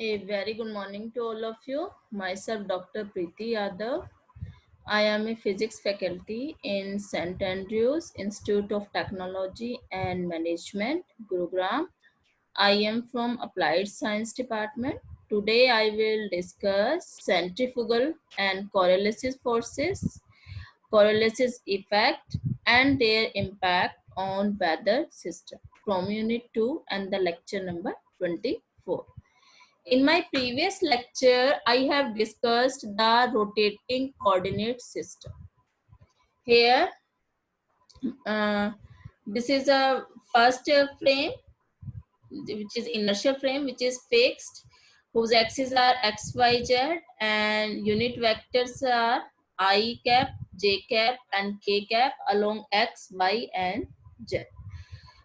A very good morning to all of you. Myself, Dr. Preeti Yadav. I am a physics faculty in St. Andrews Institute of Technology and Management, Gurugram. I am from Applied Science Department. Today, I will discuss centrifugal and Coriolis forces, Coriolis effect, and their impact on weather system from Unit 2 and the lecture number 24. In my previous lecture, I have discussed the rotating coordinate system. Here, uh, this is a first frame, which is inertial frame, which is fixed, whose axes are x, y, z, and unit vectors are I cap, j cap, and k cap along x, y, and z.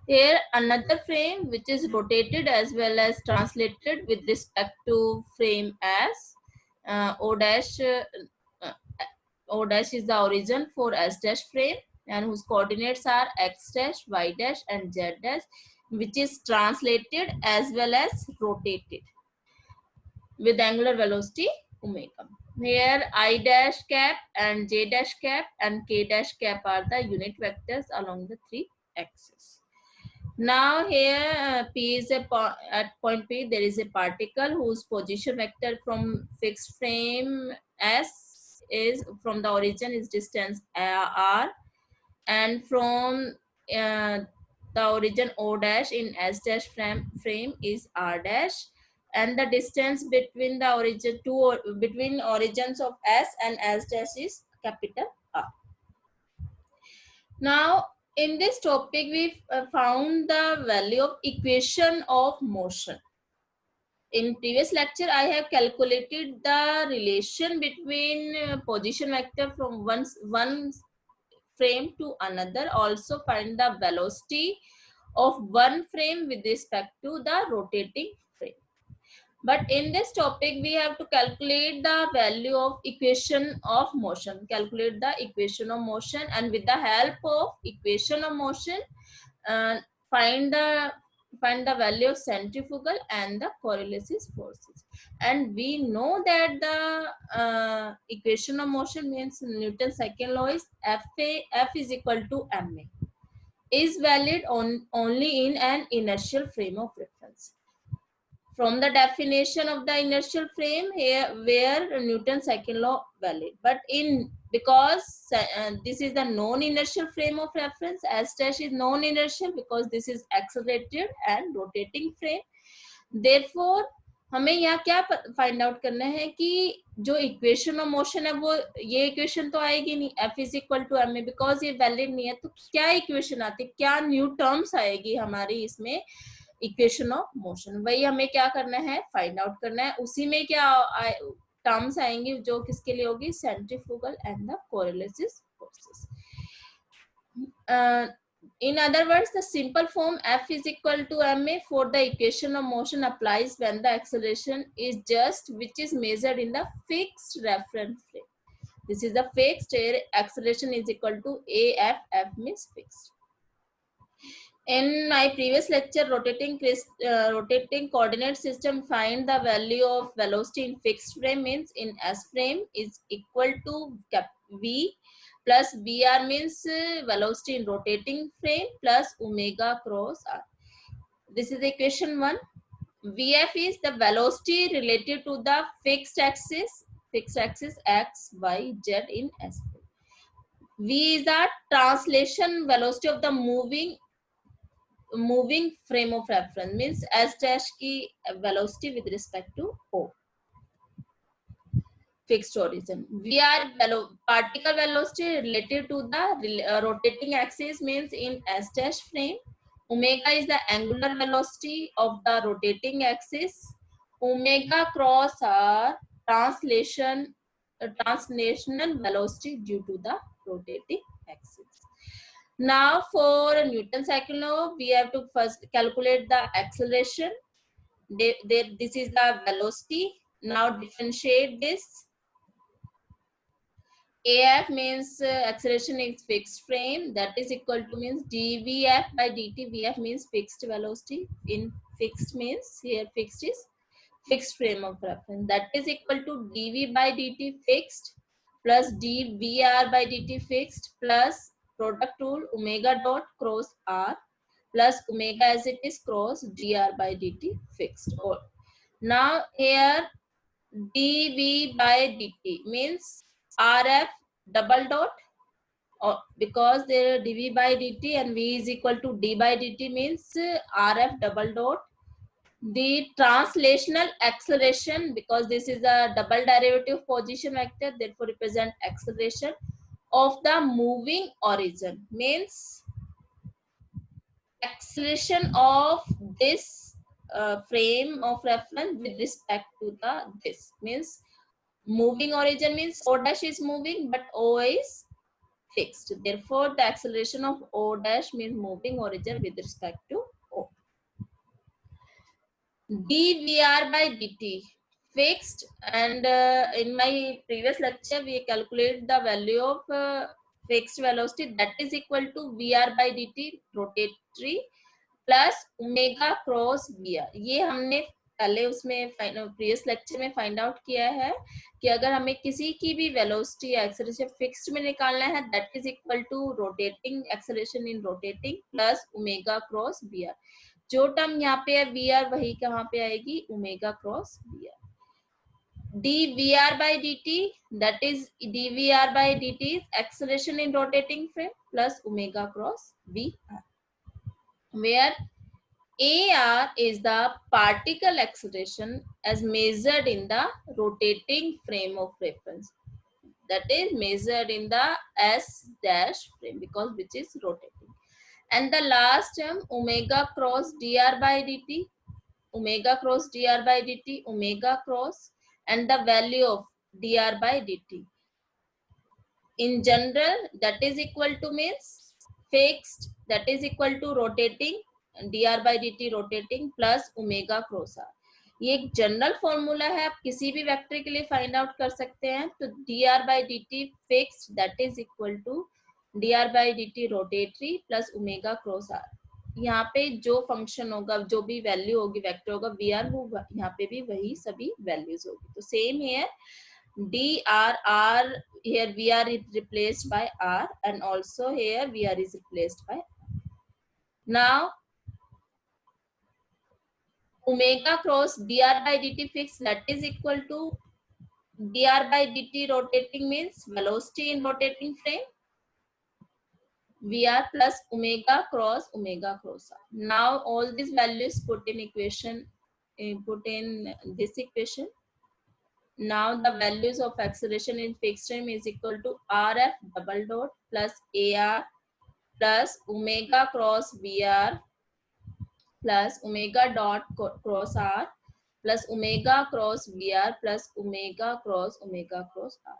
Here another frame which is rotated as well as translated with respect to frame S. O dash uh, O dash is the origin for S dash frame and whose coordinates are x dash, y dash, and z dash, which is translated as well as rotated with angular velocity omega. Here I dash cap and j dash cap and k dash cap are the unit vectors along the three axes. Now here P is at point P there is a particle whose position vector from fixed frame S is from the origin is distance R, and from the origin O dash in S dash frame is R dash, and the distance between the origin between origins of S and S dash is capital R. Now, in this topic, we found the value of equation of motion. In previous lecture, I have calculated the relation between position vector from one frame to another. Also find the velocity of one frame with respect to the rotating frame. But in this topic, we have to calculate the value of equation of motion. Calculate the equation of motion, and with the help of equation of motion, uh, find the value of centrifugal and the Coriolis forces. And we know that the equation of motion means Newton's second law is F is equal to ma, is valid only in an inertial frame of reference. From the definition of the inertial frame here where Newton's second law valid, but in because this is the non-inertial frame of reference, S dash is non-inertial because this is accelerated and rotating frame. Therefore हमें यहाँ क्या find out करना है कि जो equation of motion है वो ये इक्वेशन तो आएगी नहीं, F is equal to M A, because ये वैलिड नहीं है, तो क्या इक्वेशन आती है, क्या न्यू टर्म्स आएगी हमारी इसमें इक्वेशन ऑफ मोशन, वही हमें क्या करना है फाइंड आउट करना है. उसी में क्या टर्म्स आएंगी जो किसके लिए होगी, centrifugal and the Coriolis forces. In other words, the simple form F is equal to ma for the equation of motion applies when the acceleration is just which is measured in the fixed reference frame. This is the fixed, acceleration is equal to AF, F means fixed. In my previous lecture, rotating coordinate system, find the value of velocity in fixed frame means in S frame is equal to V plus VR means velocity in rotating frame plus omega cross R. This is equation 1. VF is the velocity related to the fixed axis X, Y, Z in S frame. V is the translation velocity of the moving frame of reference means S dash की velocity with respect to O, fixed origin. VR particle velocity related to the rotating axis means in S dash frame. Omega is the angular velocity of the rotating axis. Omega cross R translational velocity due to the rotating axis. Now for Newton's second law, we have to first calculate the acceleration. This is the velocity. Now differentiate this. AF means acceleration is fixed frame, that is equal to means dVF by dt. VF means fixed velocity. In fixed means here fixed is fixed frame of reference, that is equal to dv by dt fixed plus dvr by dt fixed plus product rule omega dot cross r plus omega as it is cross dr by dt fixed. Or now here dv by dt means rf double dot, or because there dv by dt and v is equal to d by dt means rf double dot the translational acceleration, because this is a double derivative position vector, therefore represent acceleration of the moving origin, means acceleration of this frame of reference with respect to the this, means moving origin means o dash is moving but o is fixed, therefore the acceleration of o dash means moving origin with respect to o. dvr by dt fixed, and in my previous lecture we calculate the value of fixed velocity, that is equal to vr by dt rotatory plus omega cross vr, ये हमने पहले उसमें previous lecture में find out किया है कि अगर हमें किसी की भी वेलोसिटी या एक्सेलरेशन फिक्स्ड में निकालना है that is equal to rotating acceleration in rotating plus omega cross vr, जो टर्म यहाँ पे है vr वही कहाँ पे आएगी omega cross vr. dvr by dt, that is dvr by dt is acceleration in rotating frame plus omega cross vr, where AR is the particle acceleration as measured in the rotating frame of reference, that is measured in the S dash frame because which is rotating. And the last term omega cross dr by dt, omega cross dr by dt, omega cross and the value of dr by dt. In general that is equal to means fixed, that is equal to rotating dr by dt rotating plus omega cross r. ये एक general formula है, आप किसी भी vector के लिए find out कर सकते हैं. तो dr by dt fixed that is equal to dr by dt rotatory plus omega cross r. यहाँ पे जो फंक्शन होगा, जो भी वैल्यू होगी वेक्टर होगा vr, वो यहाँ पे भी वही सभी वैल्यूज होगी. तो सेम है dr here vr is replaced by r and also here vr is replaced by r. Now omega cross dr by dt fixed, that is equal to dr by dt rotating means velocity in rotating frame vr plus omega cross r. Now all these values put in equation, put in this equation. Now the values of acceleration in fixed frame is equal to rf double dot plus ar plus omega cross vr plus omega dot cross r plus omega cross vr plus omega cross r.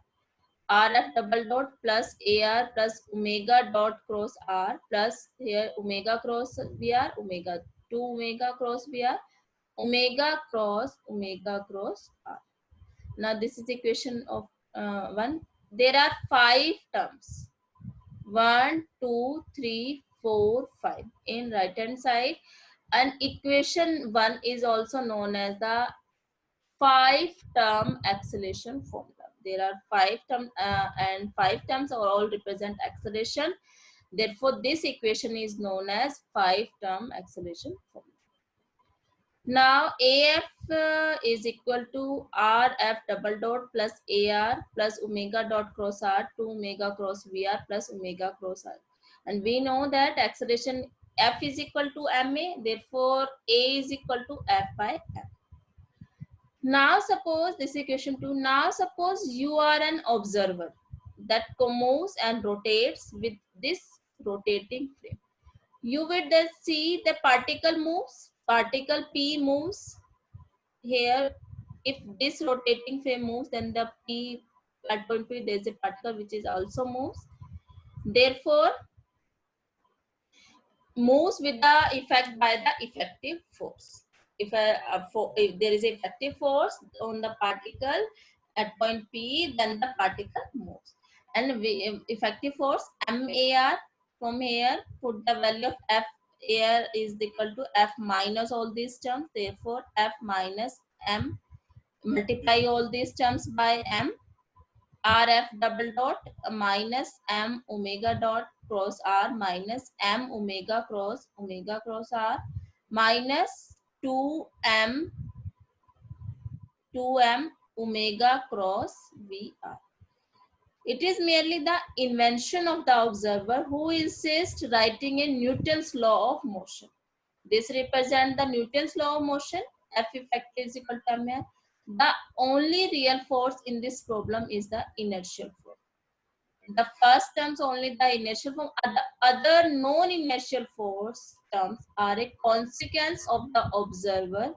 rf double dot plus ar plus omega dot cross r plus here omega cross vr, omega 2 omega cross vr, omega cross r. Now this is equation of 1. There are 5 terms. 1, 2, 3, 4, 5 in right hand side, and equation 1 is also known as the 5-term acceleration formula. There are 5 terms and 5 terms are all represent acceleration. Therefore, this equation is known as 5-term acceleration formula. Now AF is equal to RF double dot plus AR plus omega dot cross R to omega cross VR plus omega cross R. And we know that acceleration F is equal to MA, therefore A is equal to F by M. Now suppose this equation 2, now suppose you are an observer that moves and rotates with this rotating frame. You will then see the particle moves, particle P moves. Here if this rotating frame moves, then the P at point P there is a particle which is also moves, therefore moves with the effect by the effective force. If there is a effective force on the particle at point P, then the particle moves. And effective force MAR, from here put the value of F AR is equal to F minus all these terms, therefore F minus m, multiply all these terms by m, rf double dot minus m omega dot cross r minus m omega cross r minus 2m omega cross vr. It is merely the invention of the observer who insists writing in Newton's law of motion. This represents the Newton's law of motion. F effective is equal to m. The only real force in this problem is the inertial force. The first terms only the inertial force. Other non-inertial force terms are a consequence of the observer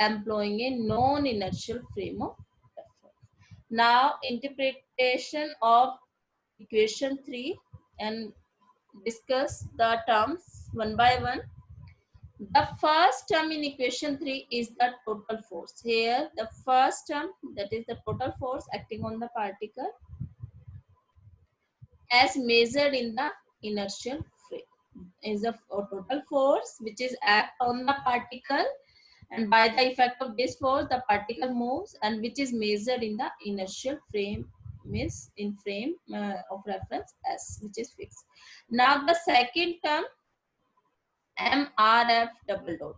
employing a non-inertial frame of reference. Now, interpretation of equation 3 and discuss the terms one by one. The first term in equation 3 is the total force. Here, the first term, that is the total force acting on the particle as measured in the inertial frame, is the total force which is act on the particle, and by the effect of this force the particle moves, and which is measured in the inertial frame, means in frame of reference S, which is fixed. Now the second term mrf double dot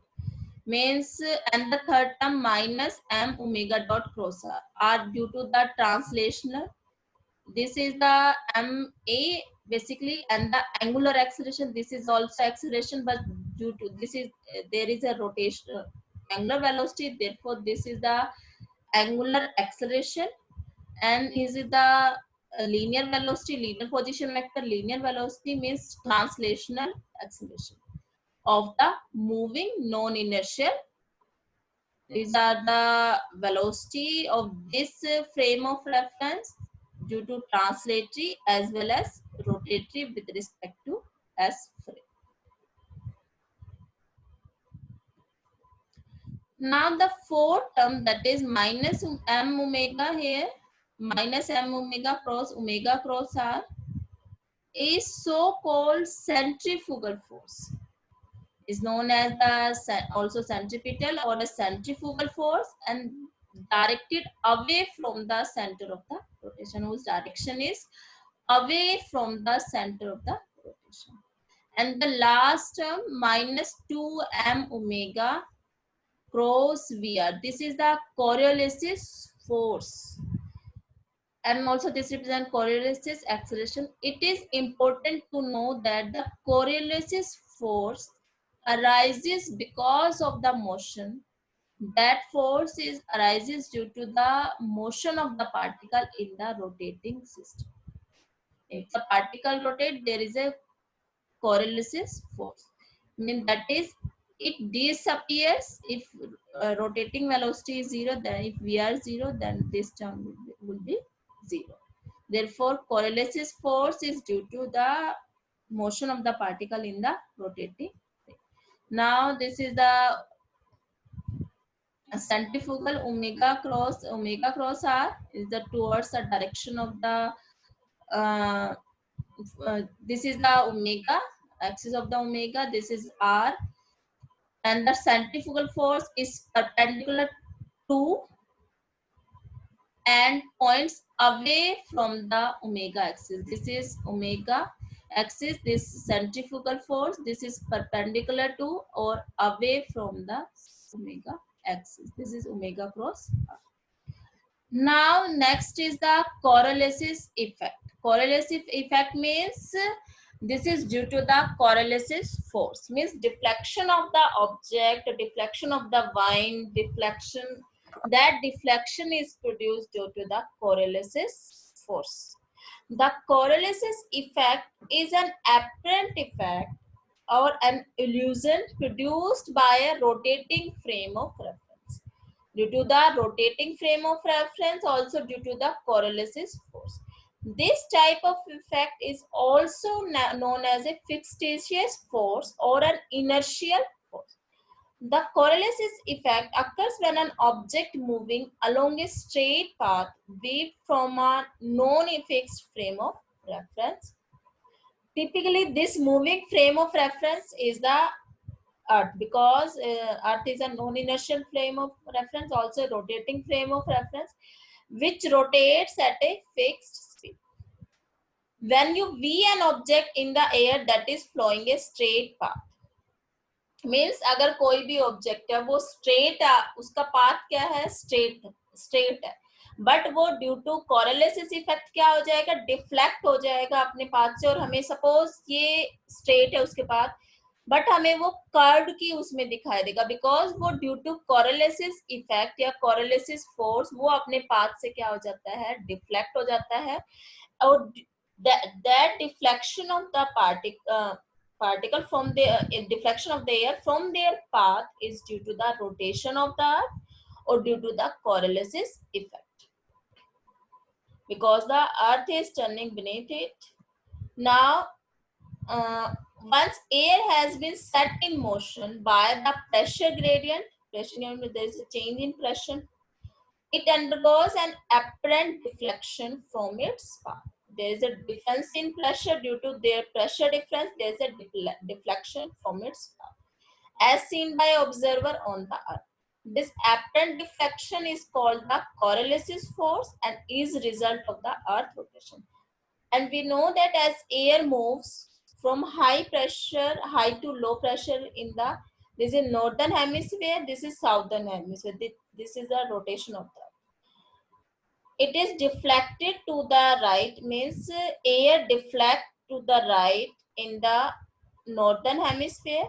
means, and the third term minus m omega dot cross r are due to the translational. This is the ma basically, and the angular acceleration, this is also acceleration, but due to this is there is a rotation angular velocity, therefore this is the angular acceleration, and is the linear velocity, linear position vector. Linear velocity means translational acceleration of the moving non-inertial. These are the velocity of this frame of reference due to translatory as well as rotatory with respect to S frame. Now the fourth term, that is minus m omega here, minus m omega cross r, is so-called centrifugal force. Is known as the also centripetal or a centrifugal force, and directed away from the center of the rotation, whose direction is away from the center of the rotation. And the last term minus 2m omega cross vr, this is the Coriolis force, and also this represents Coriolis acceleration. It is important to know that the Coriolis force arises because of the motion. That force arises due to the motion of the particle in the rotating system. If the particle rotates, there is a Coriolis force. That is, it disappears if rotating velocity is 0. Then if v are 0, then this term will be 0. Therefore, Coriolis force is due to the motion of the particle in the rotating. Now this is the centrifugal omega cross r is the towards the direction of the this is the omega axis of the omega, this is r, and the centrifugal force is perpendicular to and points away from the omega axis. This is omega axis, this centrifugal force, this is perpendicular to or away from the omega axis. This is omega cross r. Now next is the Coriolis effect. Coriolis effect means this is due to the Coriolis force, means deflection of the object, deflection of the vine, deflection. That deflection is produced due to the Coriolis force. The Coriolis effect is an apparent effect or an illusion produced by a rotating frame of reference. Due to the rotating frame of reference, also due to the Coriolis force. This type of effect is also known as a fictitious force or an inertial force. The Coriolis effect occurs when an object moving along a straight path viewed from a non-fixed frame of reference. Typically, this moving frame of reference is the Earth, because Earth is a non-inertial frame of reference, also a rotating frame of reference, which rotates at a fixed speed. When you view an object in the air that is flowing a straight path, means अगर कोई भी object है वो straight, उसका path क्या है, straight है, but वो ड्यू टू कोरिलेसिस इफेक्ट क्या हो जाएगा, डिफ्लेक्ट हो जाएगा अपने पाथ से, और हमें सपोज ये स्ट्रेट है उसके पाथ, बट हमें वो कर्व की उसमें दिखाई देगा, बिकॉज वो ड्यू टू कोरिलेसिस इफेक्ट या कोरिलेसिस फोर्स वो अपने पाथ से क्या हो जाता है, डिफ्लेक्ट हो जाता है, और that deflection of the particle from the deflection of the air from their path is due to the rotation of the earth or due to the Coriolis effect, because the earth is turning beneath it. Now once air has been set in motion by the pressure gradient, there is a change in pressure, it undergoes an apparent deflection from its path. There is a difference in pressure due to their pressure difference. There is a deflection from its path, as seen by observer on the earth. This apparent deflection is called the Coriolis force and is result of the earth rotation. And we know that as air moves from high to low pressure in the, this is northern hemisphere, this is southern hemisphere. This is the rotation of the, it is deflected to the right, means air deflect to the right in the northern hemisphere,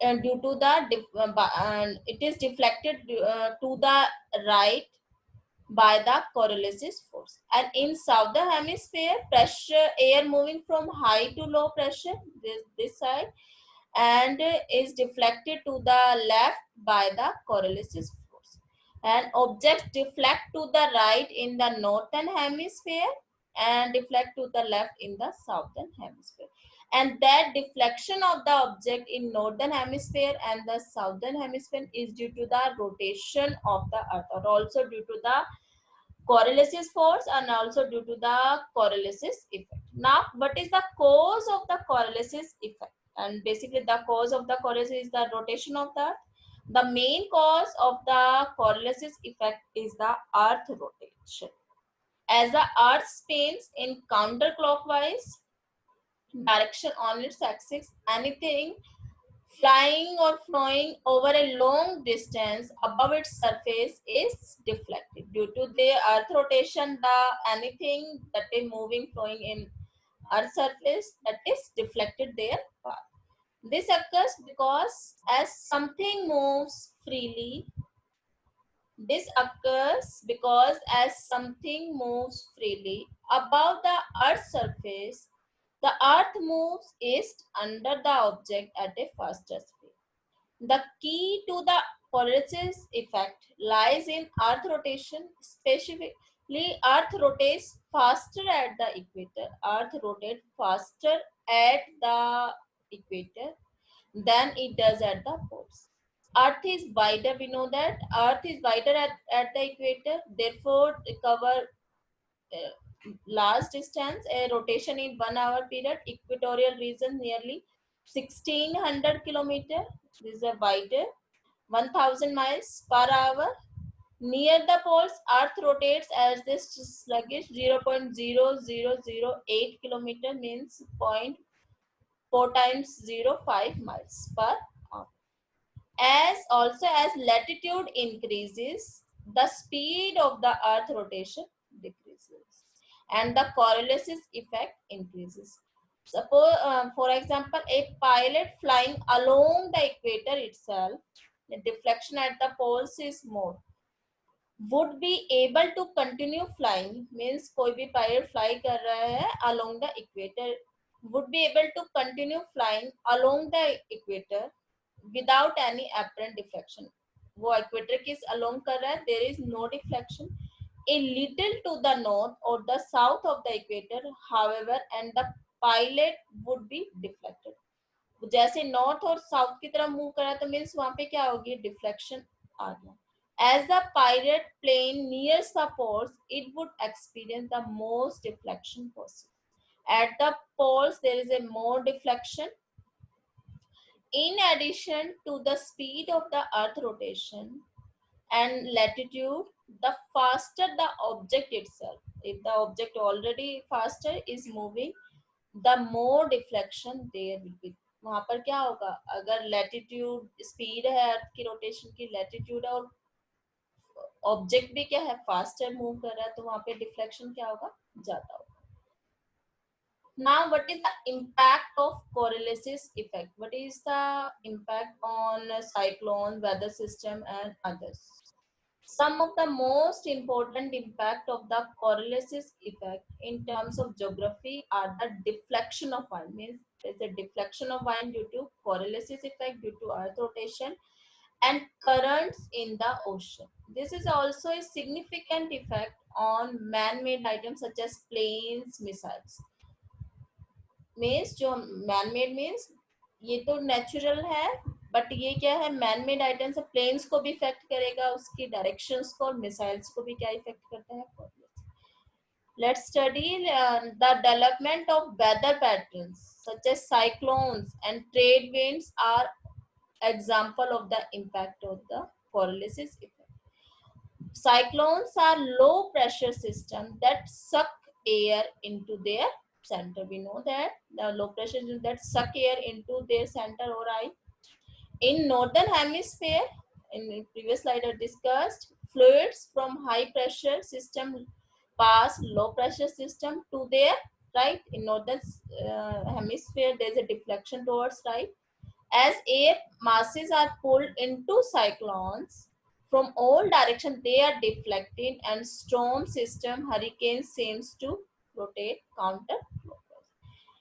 and due to the it is deflected to the right by the Coriolis force, and in southern hemisphere pressure, air moving from high to low pressure, this side, and is deflected to the left by the Coriolis force, and objects deflect to the right in the northern hemisphere and deflect to the left in the southern hemisphere, and that deflection of the object in northern hemisphere and the southern hemisphere is due to the rotation of the earth, or also due to the Coriolis force and also due to the Coriolis effect. Now, what is the cause of the Coriolis effect? And basically the cause of the Coriolis is the rotation of the earth. The main cause of the Coriolis effect is the earth rotation. As the earth spins in counterclockwise direction on its axis, anything flying or flowing over a long distance above its surface is deflected. Due to the earth rotation, the anything that is moving, flowing in earth surface, that is deflected their path. This occurs because as something moves freely, this occurs because as something moves freely above the earth's surface, the earth moves east under the object at a faster speed. The key to the Coriolis effect lies in earth rotation. Specifically, earth rotates faster at the equator. Earth rotates faster at the equator than it does at the poles. Earth is wider, we know that. Earth is wider at the equator, therefore cover large distance, a rotation in 1 hour period. Equatorial region nearly 1600 kilometer. This is a wider 1000 miles per hour. Near the poles, Earth rotates as this sluggish 0.0008 kilometer, means 0.4 times 0.5 miles per hour. As also as latitude increases, the speed of the earth rotation decreases and the Coriolis effect increases. Suppose, for example, a pilot flying along the equator itself, the deflection at the poles is more, would be able to continue flying, means कोई भी pilot fly कर रहा है along the equator, would be able to continue flying along the equator without any apparent deflection. वो equator के along कर रहा है, there is no deflection. A little to the north or the south of the equator, however, and the pilot would be deflected. जैसे north और south की तरफ move करा तो मीन्स वहां पे क्या होगी, डिफ्लेक्शन आ गया. As the pirate plane nears the poles, it would experience the most deflection possible. At the poles, there is a more deflection. In addition to the speed of the earth rotation and latitude, the faster the object itself, if the object already faster is moving, the more deflection there will be. वहां पर क्या होगा, अगर latitude speed है अर्थ की rotation की, latitude और object भी क्या है फास्टर मूव कर रहा है, तो वहां पे डिफ्लेक्शन क्या होगा, ज्यादा होगा. Now, what is the impact of coriolis effect? What is the impact on cyclone, weather system, and others? Some of the most important impact of the coriolis effect in terms of geography are the deflection of wind. Means there's a deflection of wind due to coriolis effect due to earth rotation and currents in the ocean. This is also a significant effect on man-made items such as planes, missiles. Means जो man made means ये तो natural है, but ये क्या है, man made items planes को भी effect करेगा, उसकी डायरेक्शंस को, और मिसाइल्स को भी क्या इफेक्ट करता है. Let's study the development of weather patterns such as cyclones and trade winds are example of the impact of the coriolis effect. Cyclones are low pressure systems that suck air into their center. We know that the low pressure that suck air into their center or eye. In northern hemisphere, in the previous slide I discussed, fluids from high pressure system pass low pressure system to their right. In northern hemisphere, there is a deflection towards right. As air masses are pulled into cyclones from all directions, they are deflected, and storm system hurricanes seems to rotate counterclockwise.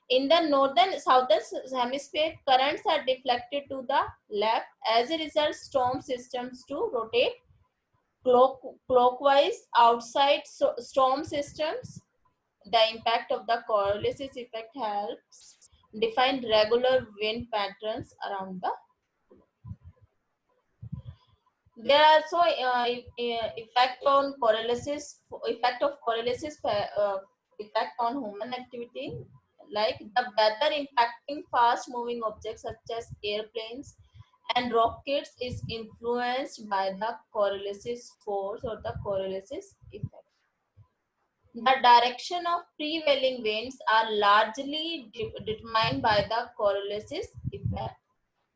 In the northern southern hemisphere, currents are deflected to the left. As a result, storm systems to rotate clockwise. Outside storm systems, the impact of the coriolis effect helps define regular wind patterns around the. There are also effect on coriolis, effect of coriolis effect on human activity, like the weather impacting fast moving objects such as airplanes and rockets is influenced by the coriolis force or the coriolis effect. The direction of prevailing winds are largely determined by the coriolis effect,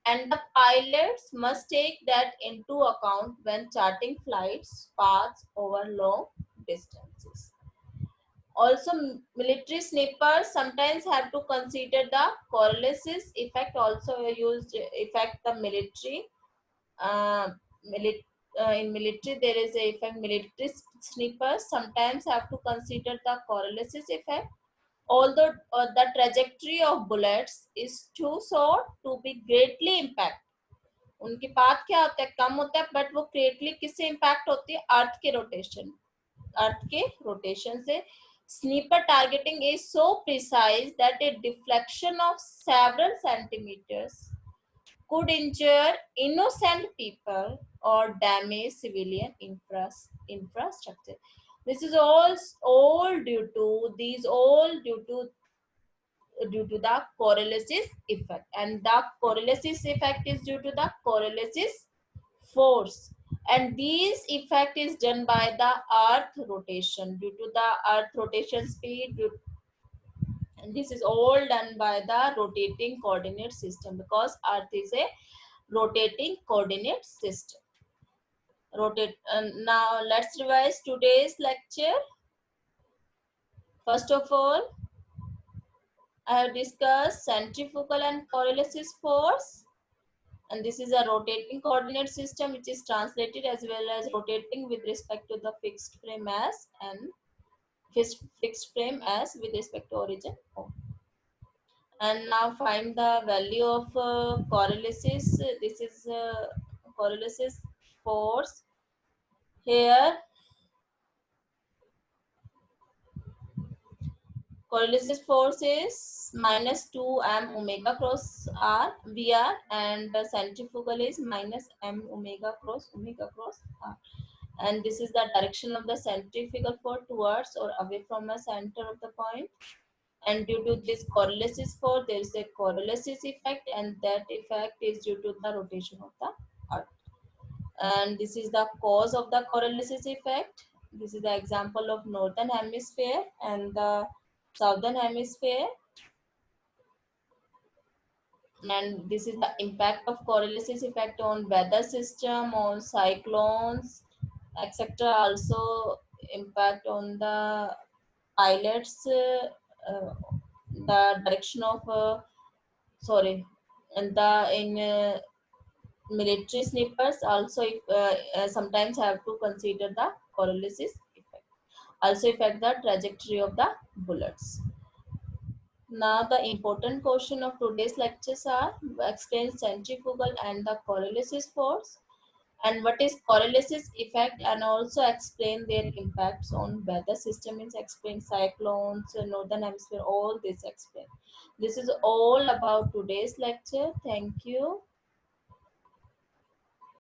and the pilots must take that into account when charting flights paths over long distances. Also, military snipers sometimes have to consider the coriolis effect, also used effect the military. Uh, in military, there is a effect. Military snipers sometimes have to consider the coriolis effect. Although the trajectory of bullets is too short to be greatly impact, उनकी path क्या होता है, कम होता है, but वो greatly किससे impact होती है, अर्थ के रोटेशन से. Sniper targeting is so precise that a deflection of several centimetres could injure innocent people or damage civilian infrastructure. This is all due to the coriolis effect, and the coriolis effect is due to the coriolis force, and this effect is done by the earth rotation due to the earth rotation speed and this is all done by the rotating coordinate system, because earth is a rotating coordinate system. Now let's revise today's lecture. First of all, I have discussed centrifugal and coriolis force, and this is a rotating coordinate system which is translated as well as rotating with respect to the fixed frame mass and fixed frame as with respect to origin. And now find the value of coriolis. This is coriolis force. Here coriolis force is minus 2 m omega cross r vr, and the centrifugal is minus m omega cross r. And this is the direction of the centrifugal force towards or away from the center of the point. and due to this coriolis force there is a coriolis effect, and that effect is due to the rotation of the earth. And this is the cause of the coriolis effect. This is the example of northern hemisphere and the southern hemisphere. And this is the impact of coriolis effect on weather system, on cyclones, etc. Also impact on the pilots, the direction of sorry, and the in military snippers also, if, sometimes have to consider the coriolis effect. Also affect the trajectory of the bullets. Now the important question of today's lectures are: explain centrifugal and the coriolis force, and what is coriolis effect, and also explain their impacts on weather system, means explain cyclones, northern hemisphere, all this explain. This is all about today's lecture. Thank you.